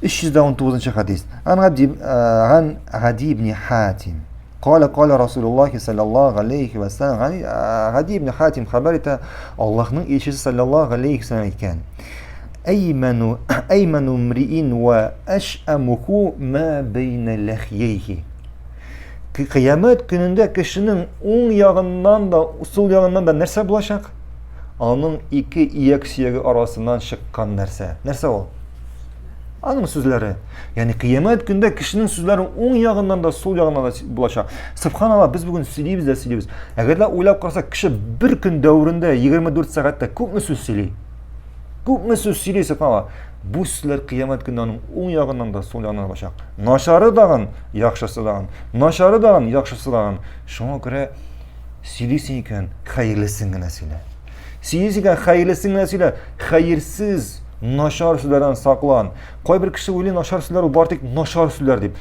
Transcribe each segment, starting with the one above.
319 حديث عن عدي بن حاتم قال رسول الله صلى الله عليه وسلم عدي بن حاتم خبرت Allah'ın elçisi sallallahu aleyhi ve sellem iken eymenu mri'in ve eş'emuhu ma beyne lehyeyhi. Kıyamet gününde kişinin on yağından da sol yağından da nerse bulaşak? Onun iki iyak siyagi arasından çıkan nerse. Nerse o? Anladın mı sözleri? Yani kıyamet günde kişinin sözleri on yağından da sol yağından da bulaşak. Subhanallah biz bugün söyleyimiz de söyleyimiz. Eğer de oylap karsak kişi bir gün devrinde 24 saatte çok mu söz söyleyip? Çok mu söz söyleyip subhanallah? Bu sözler kıyamet günde onun on yağından da sol yağından da bulaşak. Naşarı dağın, yakşısı dağın. Naşarı dağın, yakşısı dağın. Şuna göre söyleysin iken hayırlısın gına söyle. Söyleysin iken hayırlısın gına söyle. Hayırsız, naşar sözlerden saklan. Koy bir kişi öyle naşar sözler o bartek naşar sözler deyip.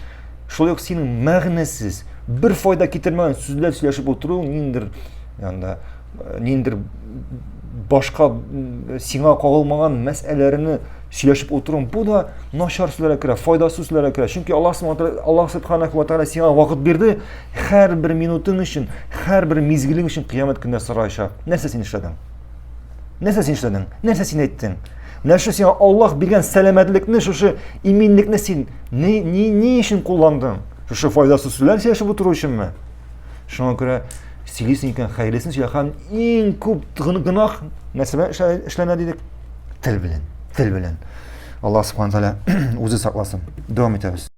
Şöyle yok senin mağnesiz, bir fayda getirmeyen sözler söyleşip oturuyor. Nindir başka sina kağılmayan meselelerini söyleşip oturun. Bu da naşar sözlere kire, faydasız sözlere kire. Çünkü Allah subhanahu wa ta'ala sana vakit verdi. Her bir minutun için, her bir mizgilin için kıyamet günde sırayışa. Nerse sen işledin? Nerse sen işledin? Nerse sen ettin? Nerse sen Allah bilgen selametlikini, şu iminlikini sen ne için kullandın? Şu faydasız sözler söyleşip oturur için mi? Şuna göre siliysin iken hayırlısın söyleyen en çok günah nesime işlene dedik? Til bilen. Allah subhanahu wa ta'ala o'zi saqlasin. Davom etamiz.